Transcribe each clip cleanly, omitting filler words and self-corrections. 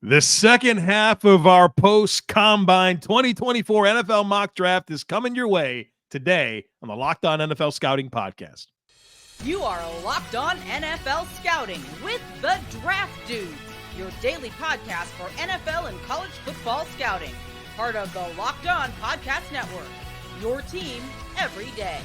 The second half of our post-combine 2024 NFL mock draft is coming your way today on the Locked On NFL Scouting Podcast. You are Locked On NFL Scouting with the Draft Dudes, your daily podcast for NFL and college football scouting. Part of the Locked On Podcast Network, your team every day.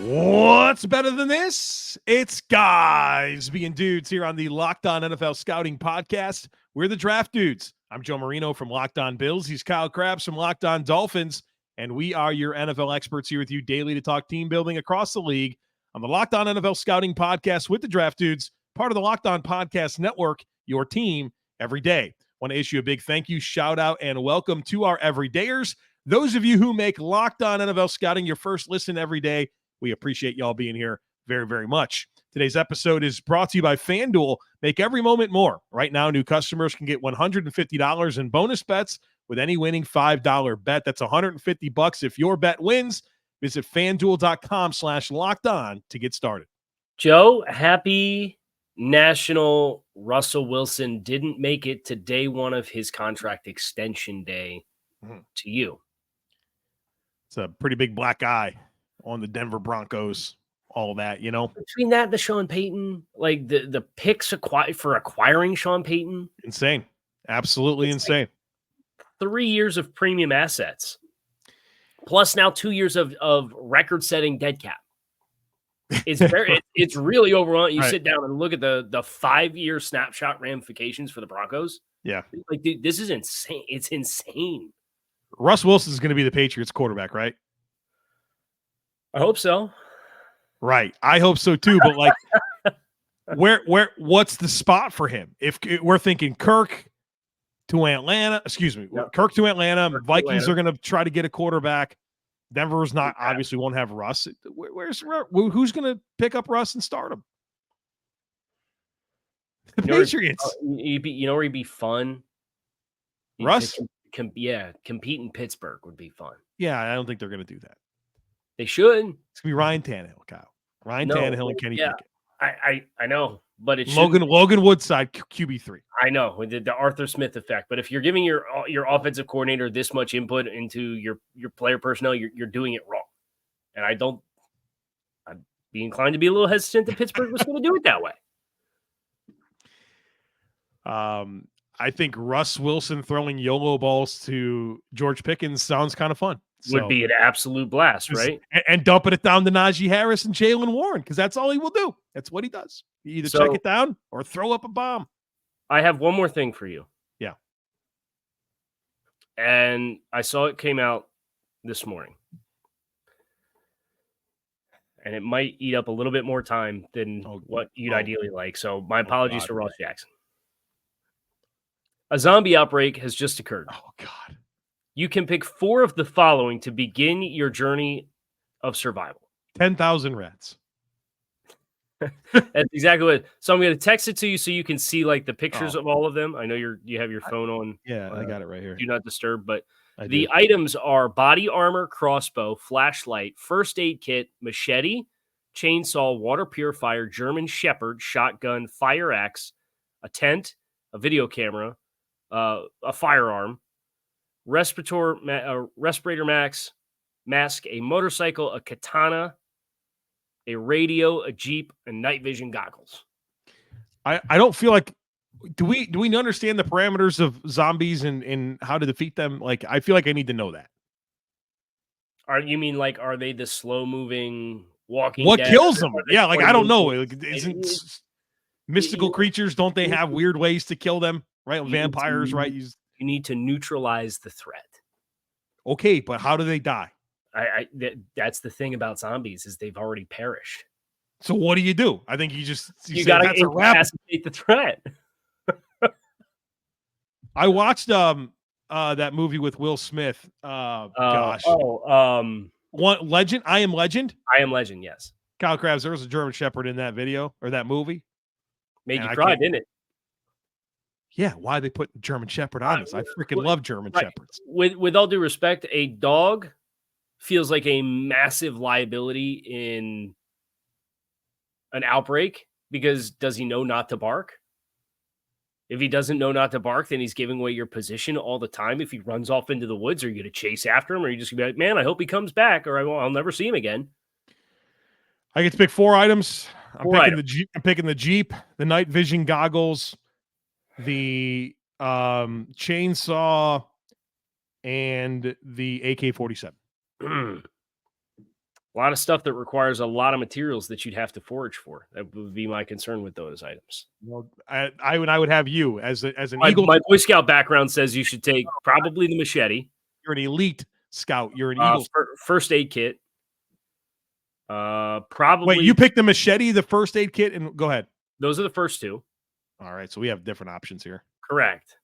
What's better than this? It's guys being dudes here on the Locked On NFL Scouting Podcast. We're the Draft Dudes. I'm Joe Marino from Locked On Bills. He's Kyle Crabbs from Locked On Dolphins. And we are your NFL experts here with you daily to talk team building across the league on the Locked On NFL Scouting Podcast with the Draft Dudes, part of the Locked On Podcast Network, your team every day. Want to issue a big thank you, shout out, and welcome to our everydayers. Those of you who make Locked On NFL Scouting your first listen every day, we appreciate y'all being here very, very much. Today's episode is brought to you by FanDuel. Make every moment more. Right now, new customers can get $150 in bonus bets with any winning $5 bet. That's $150 if your bet wins. Visit FanDuel.com/lockedon to get started. Joe, happy National Russell Wilson didn't make it to day one of his contract extension day to you. It's a pretty big black eye on the Denver Broncos, all that, you know. Between that and the Sean Payton, like the picks for acquiring Sean Payton. Insane. Absolutely insane. Like 3 years of premium assets. Plus now 2 years of record-setting dead cap. It's it's really overwhelming. You sit down and look at the 5-year snapshot ramifications for the Broncos. Yeah. Like, dude, this is insane. It's insane. Russ Wilson is going to be the Patriots quarterback, right? I hope so. Right. I hope so too. But like, what's the spot for him? If we're thinking Kirk to Atlanta, Kirk to Atlanta, Vikings are going to try to get a quarterback. Denver's not obviously won't have Russ. Who's going to pick up Russ and start him? The Patriots. You know where he'd be fun? Russ? Compete in Pittsburgh would be fun. Yeah, I don't think they're going to do that. They should. It's going to be Ryan Tannehill, Kyle. Tannehill and Kenny Pickett. I know, but it's Logan Woodside, QB3. I know, with the Arthur Smith effect. But if you're giving your offensive coordinator this much input into your player personnel, you're doing it wrong. And I'd be inclined to be a little hesitant that Pittsburgh was going to do it that way. I think Russ Wilson throwing YOLO balls to George Pickens sounds kind of fun. Would be an absolute blast, right? And dumping it down to Najee Harris and Jaylen Warren, because that's all he will do. That's what he does. You either check it down or throw up a bomb. I have one more thing for you. Yeah. And I saw it came out this morning. And it might eat up a little bit more time than what you'd ideally like. So my apologies to Ross Jackson. A zombie outbreak has just occurred. Oh, God. You can pick 4 of the following to begin your journey of survival. 10,000 rats. That's exactly what. So I'm going to text it to you so you can see like the pictures of all of them. I know you have your phone on. Yeah, I got it right here. Do not disturb. But the items are body armor, crossbow, flashlight, first aid kit, machete, chainsaw, water purifier, German Shepherd, shotgun, fire axe, a tent, a video camera, a firearm, respirator mask, a motorcycle, a katana, a radio, a Jeep, and night vision goggles. I don't feel like do we understand the parameters of zombies and how to defeat them? Like, I feel like I need to know that. Are they the slow moving walking? What kills them? Yeah, like I don't know. Like, isn't mystical creatures? Don't they have weird ways to kill them? Right, vampires. Right, you need to neutralize the threat. Okay, but how do they die? That's the thing about zombies is they've already perished. So what do you do? I think you got to incapacitate the threat. I watched that movie with Will Smith. One Legend. I Am Legend. I Am Legend. Yes. Kyle Crabbs. There was a German Shepherd in that video or that movie. Made you cry, didn't it? Yeah, why they put German Shepherd on this? I freaking love German Shepherds. With all due respect, a dog feels like a massive liability in an outbreak because does he know not to bark? If he doesn't know not to bark, then he's giving away your position all the time. If he runs off into the woods, are you going to chase after him? Or are you just going to be like, man, I hope he comes back, or I'll never see him again? I get to pick 4 items. I'm picking the Jeep, the night vision goggles, the chainsaw, and the AK-47. A lot of stuff that requires a lot of materials that you'd have to forage for. That would be my concern with those items. Well, I would have you as an Eagle. My Boy Scout background says you should take probably the machete. You're an elite scout. You're an Eagle. First aid kit. Probably. Wait, you picked the machete, the first aid kit, and go ahead. Those are the first 2. All right, so we have different options here. Correct.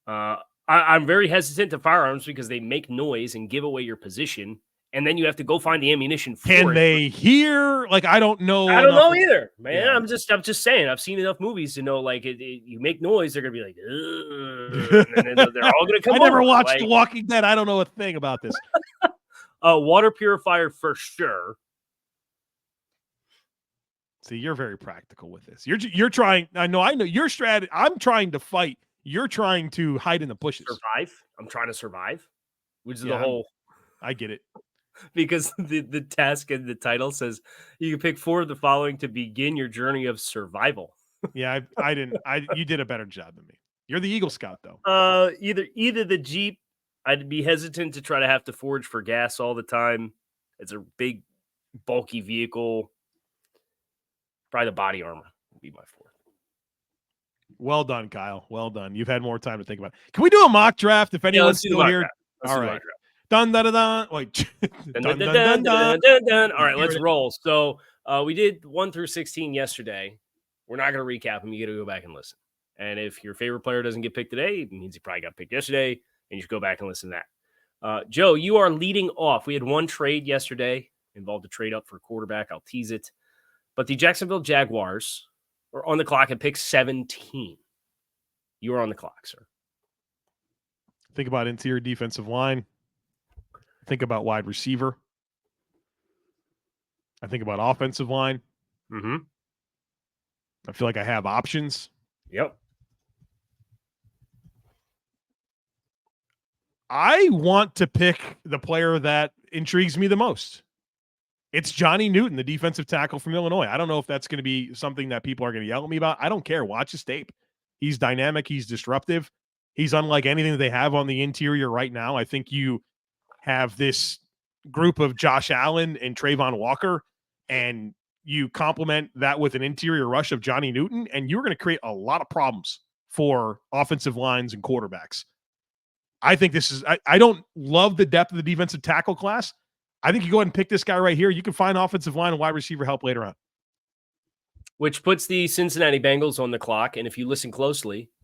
I'm very hesitant to firearms because they make noise and give away your position. And then you have to go find the ammunition for Can they hear? Like, I don't know. I don't know either, man. Yeah. I'm just saying. I've seen enough movies to know, like, you make noise, they're gonna be like, and then they're all gonna come. I never watched The Walking Dead. I don't know a thing about this. Water purifier for sure. See, you're very practical with this. You're trying. I know your strategy. I'm trying to fight. You're trying to hide in the bushes. Survive. I'm trying to survive, which is the whole. I get it. Because the task and the title says you can pick 4 of the following to begin your journey of survival. Yeah, I didn't. You did a better job than me. You're the Eagle Scout, though. Either the Jeep. I'd be hesitant to try to have to forage for gas all the time. It's a big, bulky vehicle. Probably the body armor would be my 4th. Well done, Kyle. Well done. You've had more time to think about it. Can we do a mock draft if anyone's still here? All right. Dun dun dun dun. Wait. Dun, dun, dun, dun, dun, dun. All right, let's roll. So we did 1 through 16 yesterday. We're not going to recap them. You got to go back and listen. And if your favorite player doesn't get picked today, it means he probably got picked yesterday, and you should go back and listen to that. Joe, you are leading off. We had 1 trade yesterday. Involved a trade up for quarterback. I'll tease it. But the Jacksonville Jaguars are on the clock at pick 17. You are on the clock, sir. Think about interior defensive line. Think about wide receiver. I think about offensive line. Mm-hmm. I feel like I have options. Yep. I want to pick the player that intrigues me the most. It's Johnny Newton, the defensive tackle from Illinois. I don't know if that's going to be something that people are going to yell at me about. I don't care. Watch his tape. He's dynamic. He's disruptive. He's unlike anything that they have on the interior right now. I think you have this group of Josh Allen and Trayvon Walker, and you complement that with an interior rush of Johnny Newton, and you're going to create a lot of problems for offensive lines and quarterbacks. I think this is – I don't love the depth of the defensive tackle class. I think you go ahead and pick this guy right here. You can find offensive line and wide receiver help later on. Which puts the Cincinnati Bengals on the clock, and if you listen closely –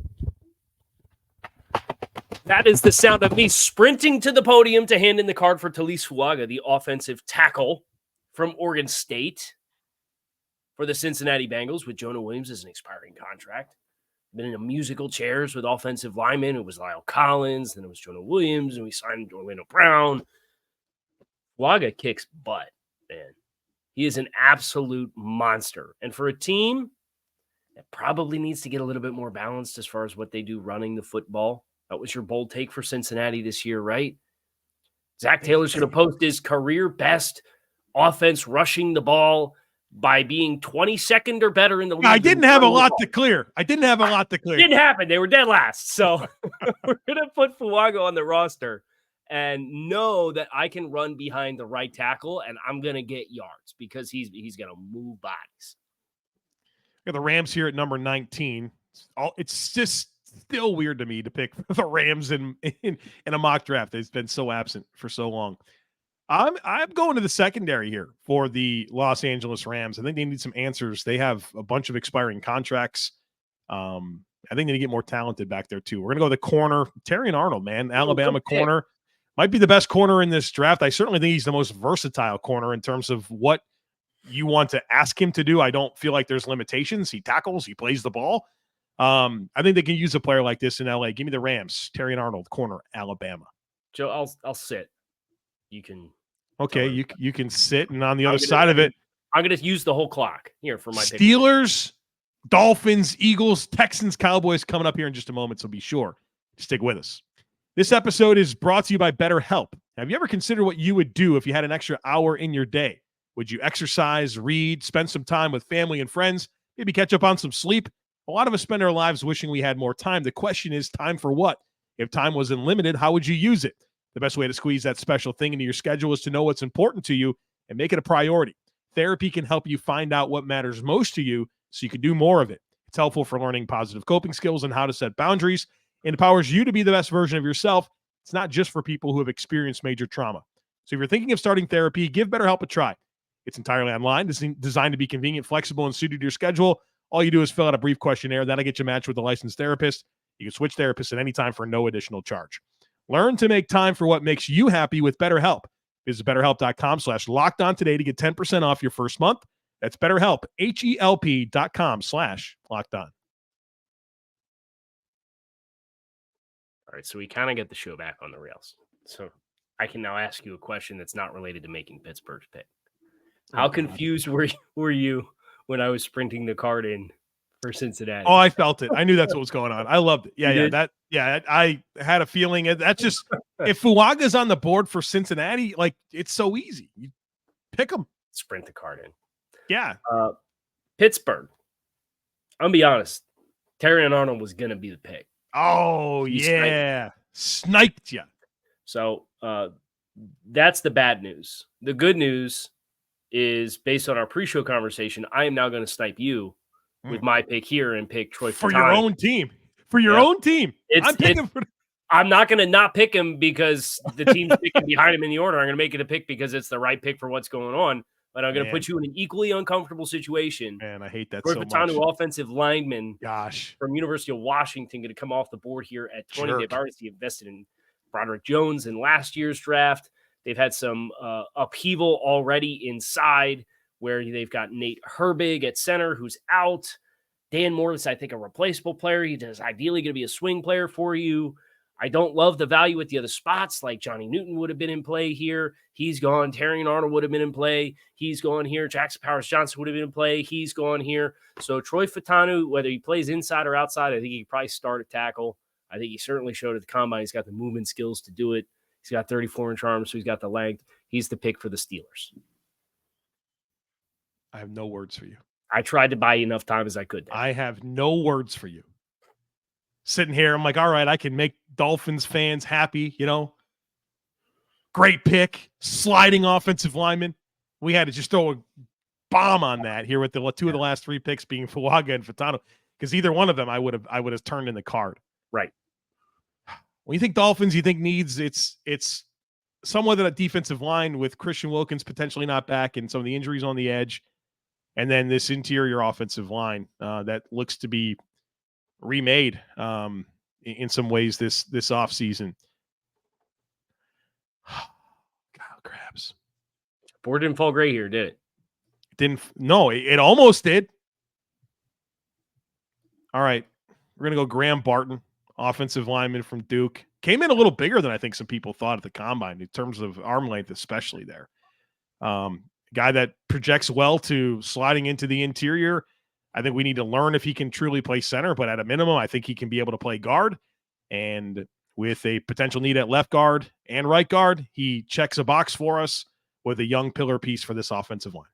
that is the sound of me sprinting to the podium to hand in the card for Taliese Fuaga, the offensive tackle from Oregon State for the Cincinnati Bengals, with Jonah Williams as an expiring contract. Been in a musical chairs with offensive linemen. It was Lyle Collins, then it was Jonah Williams, and we signed Orlando Brown. Fuaga kicks butt, man. He is an absolute monster. And for a team that probably needs to get a little bit more balanced as far as what they do running the football, that was your bold take for Cincinnati this year, right? Zach Taylor's going to post his career best offense rushing the ball by being 22nd or better in the league. I didn't have a lot to clear. Didn't happen. They were dead last. So we're going to put Fuaga on the roster and know that I can run behind the right tackle and I'm going to get yards because he's going to move bodies. Got the Rams here at number 19. It's just still weird to me to pick the Rams in a mock draft. They've been so absent for so long. I'm going to the secondary here for the Los Angeles Rams. I think they need some answers. They have a bunch of expiring contracts. I think they need to get more talented back there too. We're going to go with the corner. Terrion Arnold, man, Alabama corner. Might be the best corner in this draft. I certainly think he's the most versatile corner in terms of what you want to ask him to do. I don't feel like there's limitations. He tackles, he plays the ball. I think they can use a player like this in LA. Give me the Rams. Terrion Arnold, corner, Alabama. Joe, I'll sit. You can. Okay, you can sit, and on the other side of it, I'm going to use the whole clock here for my Steelers Dolphins, Eagles, Texans, Cowboys coming up here in just a moment, so be sure to stick with us. This episode is brought to you by BetterHelp. Have you ever considered what you would do if you had an extra hour in your day? Would you exercise, read, spend some time with family and friends, maybe catch up on some sleep? A lot of us spend our lives wishing we had more time. The question is, time for what? If time was unlimited, how would you use it? The best way to squeeze that special thing into your schedule is to know what's important to you and make it a priority. Therapy can help you find out what matters most to you so you can do more of it. It's helpful for learning positive coping skills and how to set boundaries. It empowers you to be the best version of yourself. It's not just for people who have experienced major trauma. So if you're thinking of starting therapy, give BetterHelp a try. It's entirely online, designed to be convenient, flexible, and suited to your schedule. All you do is fill out a brief questionnaire. That'll get you matched with a licensed therapist. You can switch therapists at any time for no additional charge. Learn to make time for what makes you happy with BetterHelp. Visit BetterHelp.com/LockedOn today to get 10% off your first month. That's BetterHelp, HELP.com/LockedOn. All right, so we kind of get the show back on the rails. So I can now ask you a question that's not related to making Pittsburgh's pick. How confused were you when I was sprinting the card in for Cincinnati? Oh, I felt it. I knew that's what was going on. I loved it. I had a feeling that's just if Fuaga's on the board for Cincinnati, like it's so easy. You pick them. Sprint the card in. Yeah. Pittsburgh. I'm gonna be honest. Terrion Arnold was gonna be the pick. Oh, sniped you. So that's the bad news. The good news is based on our pre-show conversation, I am now going to snipe you with my pick here and pick Troy for Fautanu. your own team. For your own team. I'm not going to not pick him because the team's picking behind him in the order. I'm going to make it a pick because it's the right pick for what's going on. But I'm going to put you in an equally uncomfortable situation. Man, I hate that Troy so Fautanu, much. offensive lineman from University of Washington, going to come off the board here at 20. They've already invested in Broderick Jones in last year's draft. They've had some upheaval already inside where they've got Nate Herbig at center who's out. Dan Moore is, I think, a replaceable player. He is ideally going to be a swing player for you. I don't love the value at the other spots, like Johnny Newton would have been in play here. He's gone. Terrion Arnold would have been in play. He's gone here. Jackson Powers-Johnson would have been in play. He's gone here. So Troy Fautanu, whether he plays inside or outside, I think he could probably start at tackle. I think he certainly showed at the combine he's got the movement skills to do it. He's got 34-inch arms, so he's got the length. He's the pick for the Steelers. I have no words for you. I tried to buy you enough time as I could. I have no words for you. Sitting here, I'm like, all right, I can make Dolphins fans happy, Great pick, sliding offensive lineman. We had to just throw a bomb on that here with the two of the last three picks being Fuaga and Fautanu, because either one of them I would have turned in the card. Right. When you think Dolphins, you think needs, it's somewhat of a defensive line with Christian Wilkins potentially not back and some of the injuries on the edge. And then this interior offensive line that looks to be remade in some ways this offseason. Kyle Crabbs. Board didn't fall great here, did it? No, it almost did. All right. We're going to go Graham Barton, offensive lineman from Duke. Came in a little bigger than I think some people thought at the combine in terms of arm length, especially there. Guy that projects well to sliding into the interior. I think we need to learn if he can truly play center, but at a minimum, I think he can be able to play guard. And with a potential need at left guard and right guard, he checks a box for us with a young pillar piece for this offensive line.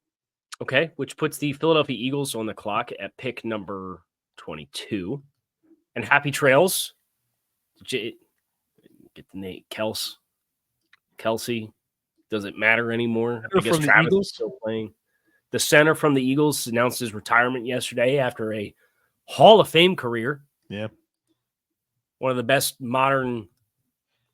Okay, which puts the Philadelphia Eagles on the clock at pick number 22. And happy trails. Get the name Kelsey. Does it matter anymore? I guess Travis is still playing. The center from the Eagles announced his retirement yesterday after a Hall of Fame career. Yeah. One of the best modern,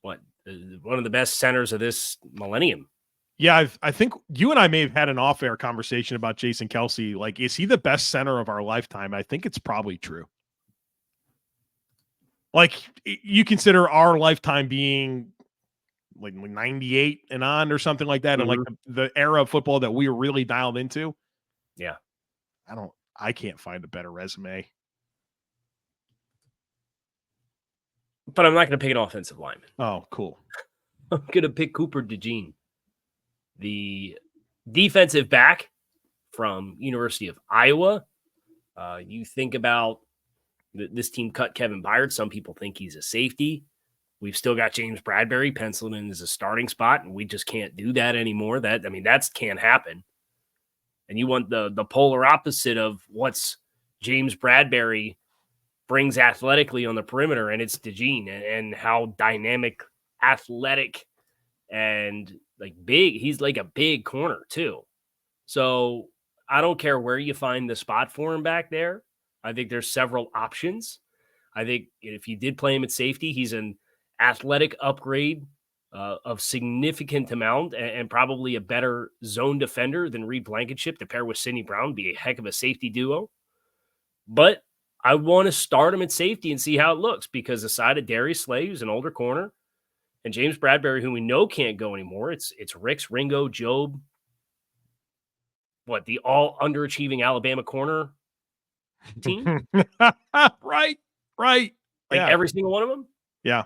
one of the best centers of this millennium. Yeah, I think you and I may have had an off-air conversation about Jason Kelsey. Like, is he the best center of our lifetime? I think it's probably true. Like, you consider our lifetime being like 98 and on or something like that, and like the era of football that we were really dialed into. Yeah. I can't find a better resume. But I'm not going to pick an offensive lineman. Oh, cool. I'm going to pick Cooper DeJean, the defensive back from University of Iowa. You think about this team cut Kevin Byard. Some people think he's a safety. We've still got James Bradberry penciled in as a starting spot, and we just can't do that anymore. That can't happen. And you want the polar opposite of what's James Bradberry brings athletically on the perimeter, and it's DeJean and how dynamic, athletic, and like big. He's like a big corner too. So I don't care where you find the spot for him back there. I think there's several options. I think if you did play him at safety, he's an athletic upgrade of significant amount and probably a better zone defender than Reed Blankenship to pair with Sidney Brown. Be a heck of a safety duo. But I want to start him at safety and see how it looks, because aside of Darius Slay, who's an older corner, and James Bradberry, who we know can't go anymore, it's Ricks, Ringo, Job, the all underachieving Alabama corner team? Right. Every single one of them? Yeah.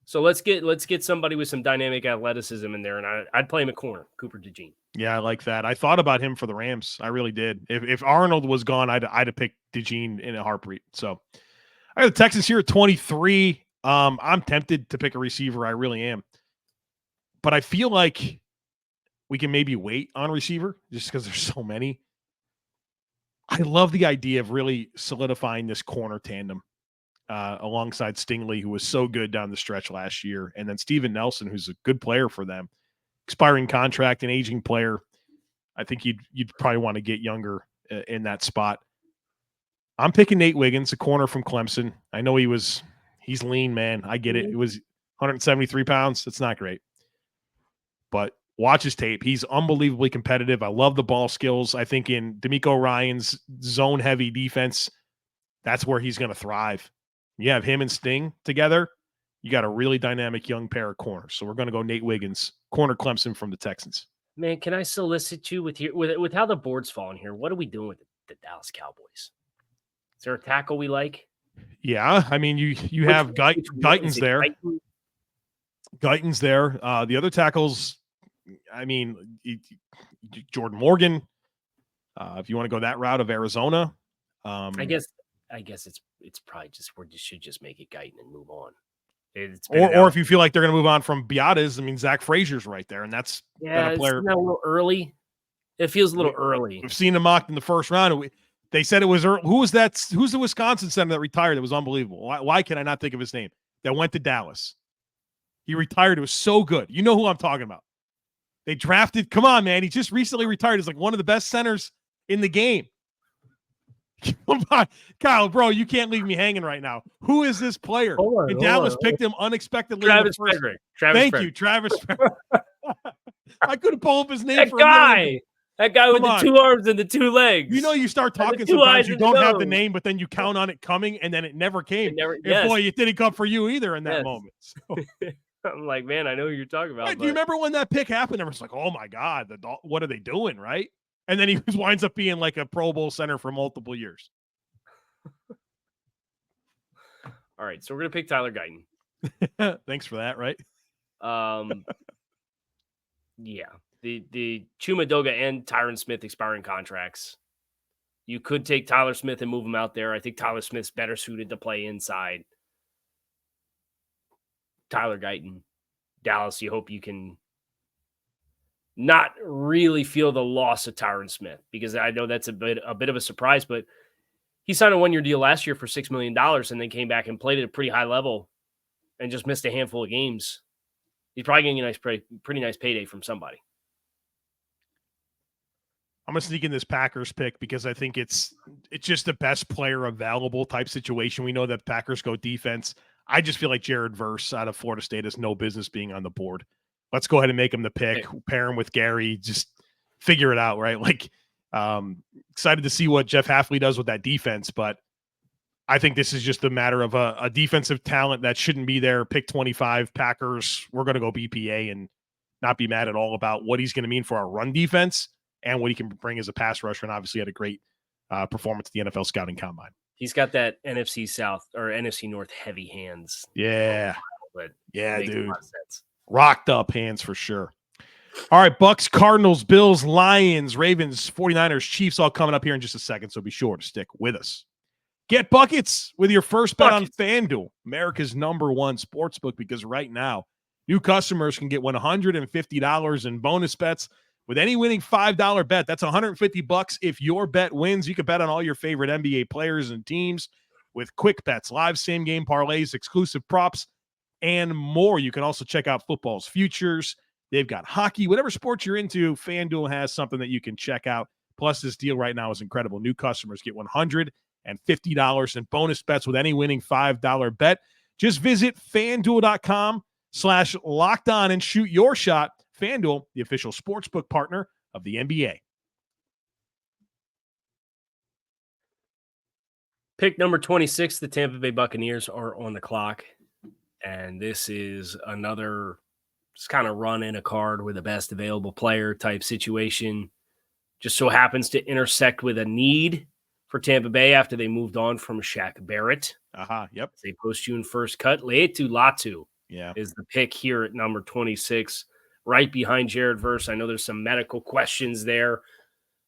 So let's get somebody with some dynamic athleticism in there, and I'd play him at corner, Cooper DeJean. Yeah, I like that. I thought about him for the Rams. I really did. If Arnold was gone, I'd have picked DeJean in a heartbeat. So I got the Texans here at 23. I'm tempted to pick a receiver. I really am. But I feel like we can maybe wait on receiver just because there's so many. I love the idea of really solidifying this corner tandem alongside Stingley, who was so good down the stretch last year, and then Steven Nelson, who's a good player for them. Expiring contract, an aging player. I think you'd probably want to get younger in that spot. I'm picking Nate Wiggins, a corner from Clemson. I know he's lean, man. I get it. It was 173 pounds. That's not great. But watch his tape. He's unbelievably competitive. I love the ball skills. I think in D'Amico Ryan's zone-heavy defense, that's where he's going to thrive. You have him and Sting together, you got a really dynamic young pair of corners. So we're going to go Nate Wiggins, corner Clemson from the Texans. Man, can I solicit you with how the board's falling here? What are we doing with the Dallas Cowboys? Is there a tackle we like? Yeah, I mean, you have Guyton's there. Guyton's there. The other tackles, I mean, Jordan Morgan. If you want to go that route of Arizona, I guess it's probably just we should just make it Guyton and move on. Or if you feel like they're going to move on from Biadasz, I mean, Zach Frazier's right there, and that's a player. It's a little early. It feels a little early. We've seen him mocked in the first round. They said it was early. Who's the Wisconsin center that retired? That was unbelievable. Why can I not think of his name? That went to Dallas. He retired. It was so good. You know who I'm talking about. They drafted. Come on, man. He just recently retired. He's like one of the best centers in the game. Come on, Kyle, bro, you can't leave me hanging right now. Who is this player? Dallas picked him unexpectedly. Travis Frederick. Thank you, Travis Frederick. I couldn't pull up his name. That guy with the two arms and the two legs. You know, you start talking sometimes you don't have the name, but then you count on it coming, and then it never came. Boy, it didn't come for you either in that moment. So. I'm like, man, I know who you're talking about. Do you remember when that pick happened? Everyone's like, oh, my God, what are they doing, right? And then he winds up being like a Pro Bowl center for multiple years. All right, so we're going to pick Tyler Guyton. Thanks for that, right? Yeah. The Chuma Doga and Tyron Smith expiring contracts. You could take Tyler Smith and move him out there. I think Tyler Smith's better suited to play inside. Tyler Guyton, Dallas, you hope you can not really feel the loss of Tyron Smith, because I know that's a bit of a surprise, but he signed a one-year deal last year for $6 million and then came back and played at a pretty high level and just missed a handful of games. He's probably getting a pretty nice payday from somebody. I'm going to sneak in this Packers pick because I think it's just the best player available type situation. We know that Packers go defense. I just feel like Jared Verse out of Florida State has no business being on the board. Let's go ahead and make him the pick, pair him with Gary, just figure it out, right? Like, excited to see what Jeff Hafley does with that defense, but I think this is just a matter of a defensive talent that shouldn't be there. Pick 25 Packers. We're going to go BPA and not be mad at all about what he's going to mean for our run defense and what he can bring as a pass rusher. And obviously had a great performance at the NFL Scouting Combine. He's got that NFC South or NFC North heavy hands. Yeah. But yeah, dude. Rocked up hands for sure. All right, Bucs, Cardinals, Bills, Lions, Ravens, 49ers, Chiefs all coming up here in just a second, so be sure to stick with us. Get buckets with your first bet on FanDuel, America's #1 sportsbook, because right now, new customers can get $150 in bonus bets with any winning $5 bet. That's $150 if your bet wins. You can bet on all your favorite NBA players and teams with quick bets, live same-game parlays, exclusive props, and more. You can also check out football's futures. They've got hockey. Whatever sport you're into, FanDuel has something that you can check out. Plus, this deal right now is incredible. New customers get $150 in bonus bets with any winning $5 bet. Just visit FanDuel.com/lockedon and shoot your shot. FanDuel, the official sportsbook partner of the NBA. Pick number 26, the Tampa Bay Buccaneers are on the clock. And this is another just kind of run in a card with a best available player type situation. Just so happens to intersect with a need for Tampa Bay after they moved on from Shaq Barrett. Yep. They post-June first cut. Laiatu Latu is the pick here at number 26, right behind Jared Verse. I know there's some medical questions there.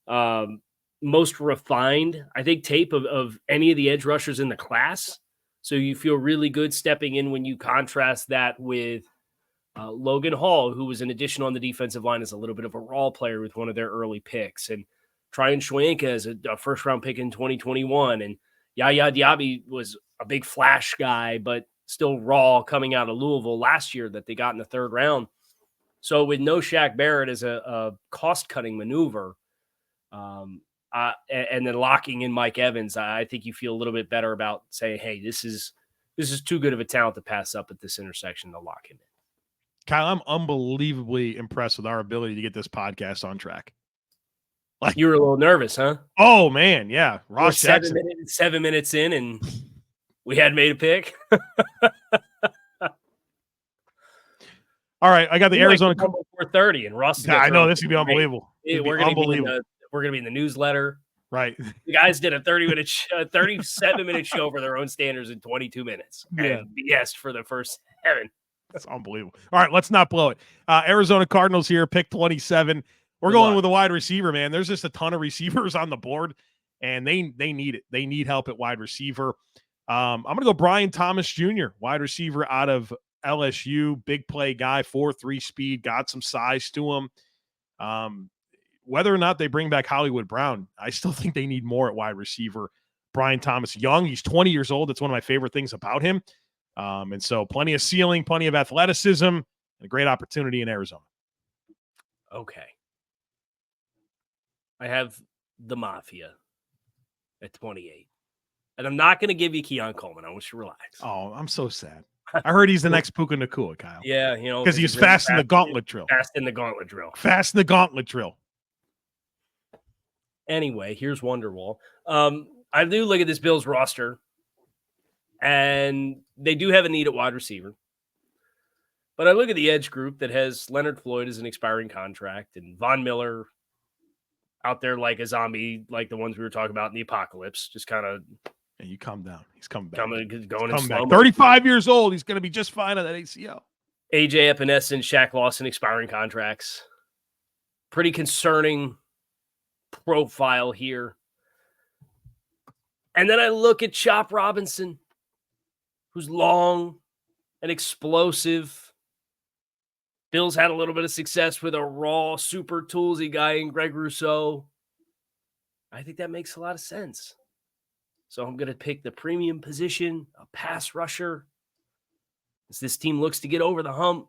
Most refined, I think, tape of any of the edge rushers in the class. So you feel really good stepping in when you contrast that with Logan Hall, who was an addition on the defensive line as a little bit of a raw player with one of their early picks, and Tryon Shoyinka as a first-round pick in 2021, and Yaya Diaby was a big flash guy, but still raw coming out of Louisville last year that they got in the third round. So with no Shaq Barrett as a cost-cutting maneuver, and then locking in Mike Evans, I think you feel a little bit better about saying, hey, this is too good of a talent to pass up at this intersection to lock him in. Kyle, I'm unbelievably impressed with our ability to get this podcast on track. Like, you were a little nervous, huh? Oh, man, yeah. Ross Jackson. 7 minutes in, and we had made a pick. All right, I got the Arizona 4:30, and Ross. Yeah, I know this would be unbelievable. We're going to be in the newsletter. Right. The guys did a 37-minute show for their own standards in 22 minutes. Yeah. And BS for the first 7. That's unbelievable. All right, let's not blow it. Arizona Cardinals here, pick 27. We're going with a wide receiver, man. There's just a ton of receivers on the board, and they need it. They need help at wide receiver. I'm going to go Brian Thomas Jr., wide receiver out of LSU, big play guy, 4.3 speed, got some size to him. Whether or not they bring back Hollywood Brown, I still think they need more at wide receiver. Brian Thomas Young, he's 20 years old. That's one of my favorite things about him. And so plenty of ceiling, plenty of athleticism, and a great opportunity in Arizona. Okay. I have the Mafia at 28. And I'm not going to give you Keon Coleman. I want you to relax. Oh, I'm so sad. I heard he's the next Puka Nacua, Kyle. Yeah, because he was fast in the gauntlet drill. Fast in the gauntlet drill. Anyway, here's Wonderwall. I do look at this Bills roster, and they do have a need at wide receiver. But I look at the edge group that has Leonard Floyd as an expiring contract and Von Miller out there like a zombie, like the ones we were talking about in the apocalypse. Just kind of. And you calm down. He's coming back. Going in slow. 35 years old. He's going to be just fine on that ACL. AJ Epinesa and Shaq Lawson expiring contracts. Pretty concerning profile here. And then I look at Chop Robinson, who's long and explosive. Bills had a little bit of success with a raw, super toolsy guy in Greg Rousseau. I think that makes a lot of sense. So I'm going to pick the premium position, a pass rusher, as this team looks to get over the hump.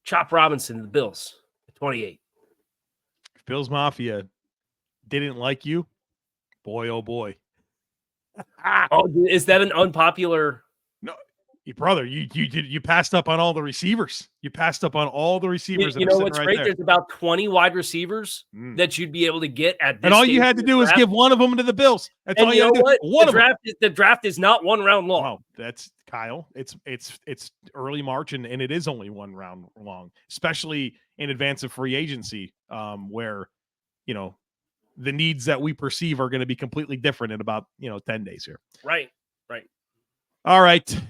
Chop Robinson, the Bills, at 28. If Bills Mafia didn't like you, boy, oh boy. Oh, is that an unpopular? No, brother, you passed up on all the receivers. You passed up on all the receivers. You know what's great? There. There's about 20 wide receivers that you'd be able to get at this. And all you had to do was give one of them to the Bills. That's all you had to do. The draft is not 1 round long. Wow, that's Kyle. It's early March and it is only 1 round long, especially in advance of free agency, where the needs that we perceive are going to be completely different in about 10 days here. Right. All right.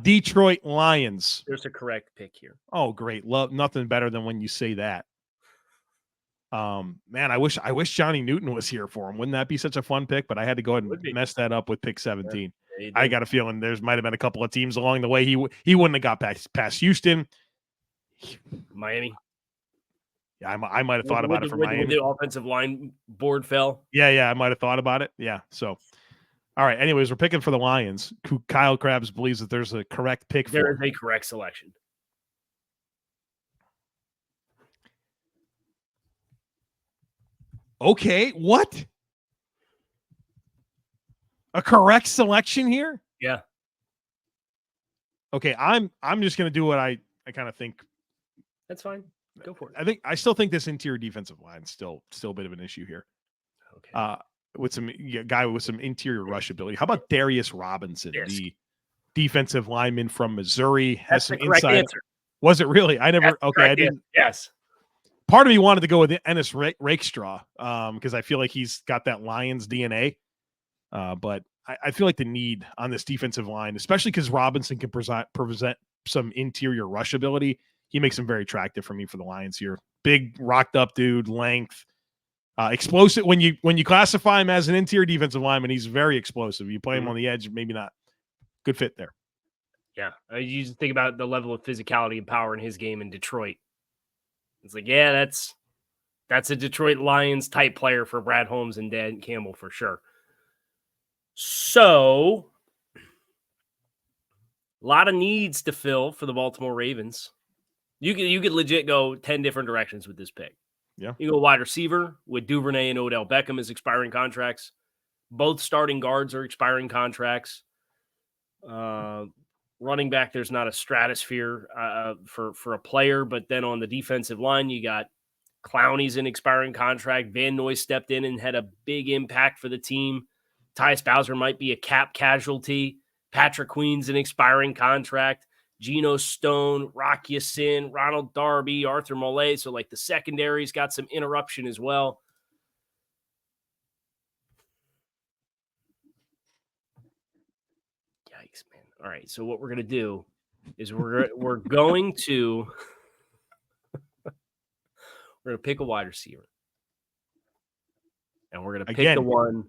Detroit Lions. There's a correct pick here. Oh, great. Love nothing better than when you say that. Man, I wish Johnny Newton was here for him. Wouldn't that be such a fun pick? But I had to go ahead and mess that up with pick 17. Yeah, I got a feeling there's might have been a couple of teams along the way. He wouldn't have got past Houston. Miami. Yeah, I might have thought about it for Miami. The offensive line board fell. Yeah, I might have thought about it. Yeah, so. All right, anyways, we're picking for the Lions, who Kyle Crabbs believes that there's a correct pick for. There is a correct selection. Okay, what? A correct selection here? Yeah. Okay, I'm just going to do what I kind of think. That's fine. Go for it. I still think this interior defensive line is still a bit of an issue here. Okay. With some guy with some interior rush ability. How about Darius Robinson, the defensive lineman from Missouri, has some inside. Answer. Was it really? I never. Okay, I didn't. Yes. Part of me wanted to go with Ennis Rakestraw because I feel like he's got that Lions DNA. But I feel like the need on this defensive line, especially because Robinson can present some interior rush ability, he makes him very attractive for me for the Lions here. Big, rocked up dude, length, explosive. When you classify him as an interior defensive lineman, he's very explosive. You play him on the edge, maybe not. Good fit there. Yeah, you just think about the level of physicality and power in his game in Detroit. It's like, yeah, that's a Detroit Lions type player for Brad Holmes and Dan Campbell for sure. So, a lot of needs to fill for the Baltimore Ravens. You could legit go 10 different directions with this pick. Yeah. You go wide receiver with Duvernay and Odell Beckham as expiring contracts. Both starting guards are expiring contracts. Running back, there's not a stratosphere for a player, but then on the defensive line, you got Clowney's an expiring contract. Van Noy stepped in and had a big impact for the team. Tyus Bowser might be a cap casualty. Patrick Queen's an expiring contract. Geno Stone, Rock Ya-Sin, Ronald Darby, Arthur Mollet. So, like, the secondary's got some interruption as well. Yikes, man. All right, so what we're going to do is we're going to pick a wide receiver. And we're going to pick the one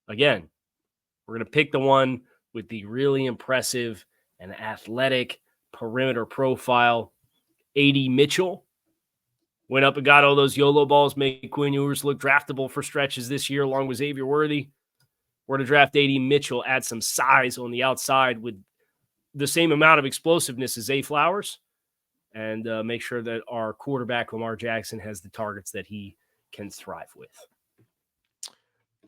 again. We're going to pick the one with the really impressive and athletic perimeter profile. Adonai Mitchell went up and got all those YOLO balls, make Quinn Ewers look draftable for stretches this year, along with Xavier Worthy. We're going to draft Adonai Mitchell, add some size on the outside with the same amount of explosiveness as Zay Flowers, and make sure that our quarterback, Lamar Jackson, has the targets that he can thrive with.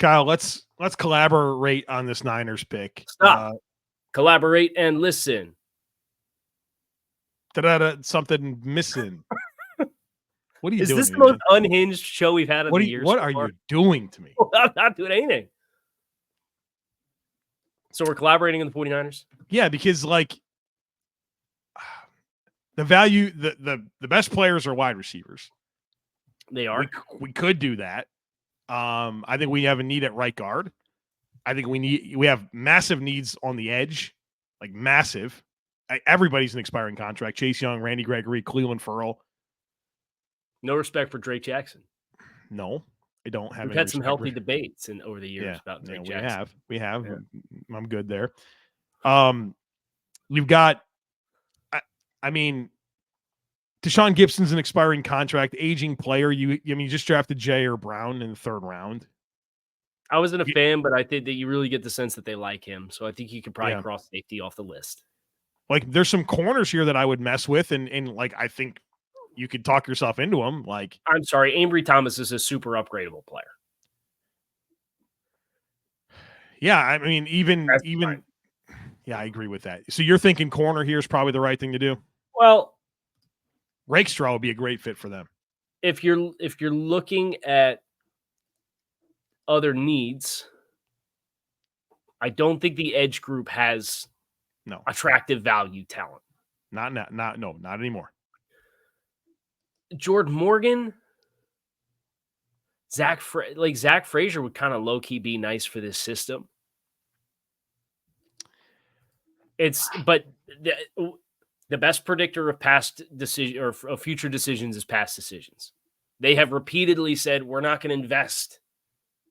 Kyle, let's collaborate on this Niners pick. Stop. Collaborate and listen. Something missing. What are you doing? Is this the most unhinged show we've had in the years? What are you doing to me? I'm not doing anything. So we're collaborating on the 49ers? Yeah, because like the value, the best players are wide receivers. They are. We could do that. I think we have a need at right guard. I think we have massive needs on the edge, like massive. Everybody's an expiring contract. Chase Young, Randy Gregory, Cleveland Ferrell. No respect for Drake Jackson. No, I don't have. We've had some healthy debates over the years about Drake Jackson. We have. Yeah. I'm good there. You've got, I mean, Deshaun Gibson's an expiring contract, aging player. You just drafted Jair Brown in the third round. I wasn't a fan, but I think that you really get the sense that they like him. So I think you could probably cross safety off the list. Like, there's some corners here that I would mess with, and like I think you could talk yourself into them. Like, I'm sorry, Ambry Thomas is a super upgradable player. Yeah, I mean, even I agree with that. So you're thinking corner here is probably the right thing to do? Well, Rakestraw would be a great fit for them. If you're looking at other needs, I don't think the edge group has attractive value talent. Not anymore. Jordan Morgan, Zach Frazier would kind of low key be nice for this system. But the best predictor of past decision or of future decisions is past decisions. They have repeatedly said, we're not going to invest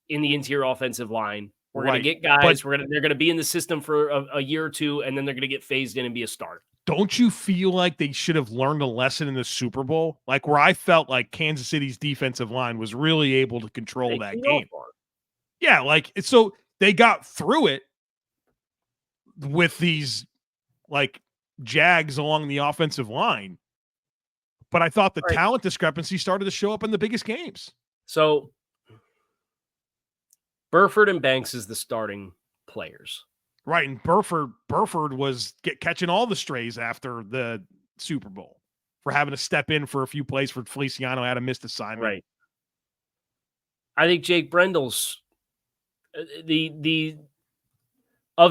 in the interior offensive line. We're going to get guys. They're going to be in the system for a year or two, and then they're going to get phased in and be a starter. Don't you feel like they should have learned a lesson in the Super Bowl? Like where I felt like Kansas City's defensive line was really able to control that game. Yeah, like so they got through it with these like Jags along the offensive line. But I thought the talent discrepancy started to show up in the biggest games. So Burford and Banks is the starting players. Right, and Burford was catching all the strays after the Super Bowl for having to step in for a few plays for Feliciano had a missed assignment. Right. I think Jake Brendel's of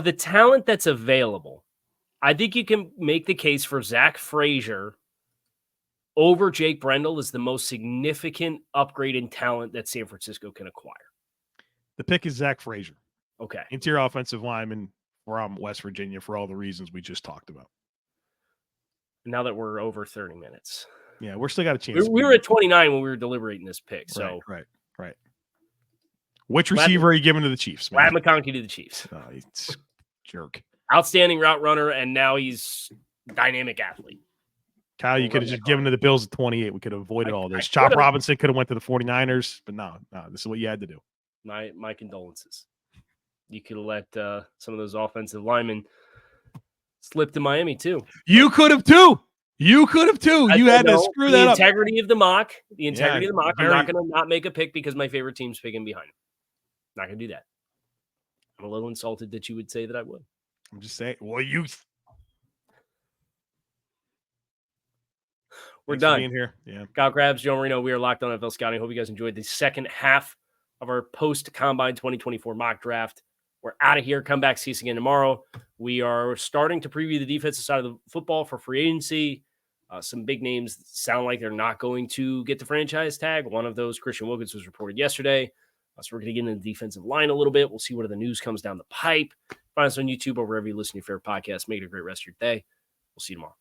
the talent that's available. I think you can make the case for Zach Frazier over Jake Brendel is the most significant upgrade in talent that San Francisco can acquire. The pick is Zach Frazier. Okay. Interior offensive lineman from West Virginia for all the reasons we just talked about. Now that we're over 30 minutes. Yeah, we're still got a chance. We were at 29 when we were deliberating this pick. So Right. Which receiver are you giving to the Chiefs, man? McConkey to the Chiefs. Oh, he's jerk. Outstanding route runner, and now he's dynamic athlete. Kyle, you could have just given to the Bills at 28. We could have avoided all this. Chop Robinson could have went to the 49ers, but no, this is what you had to do. My condolences. You could have let some of those offensive linemen slip to Miami too. You could have too. You had to screw that up. The integrity of the mock. I'm not going to not make a pick because my favorite team's picking behind him. Not going to do that. I'm a little insulted that you would say that I would. I'm just saying. Well, we're done here. Yeah. Kyle Crabbs, Joe Marino. We are Locked On NFL Scouting. Hope you guys enjoyed the second half of our post-Combine 2024 mock draft. We're out of here. Come back. See us again tomorrow. We are starting to preview the defensive side of the football for free agency. Some big names sound like they're not going to get the franchise tag. One of those, Christian Wilkins, was reported yesterday. So we're going to get into the defensive line a little bit. We'll see what the news comes down the pipe. Find us on YouTube or wherever you listen to your favorite podcast. Make it a great rest of your day. We'll see you tomorrow.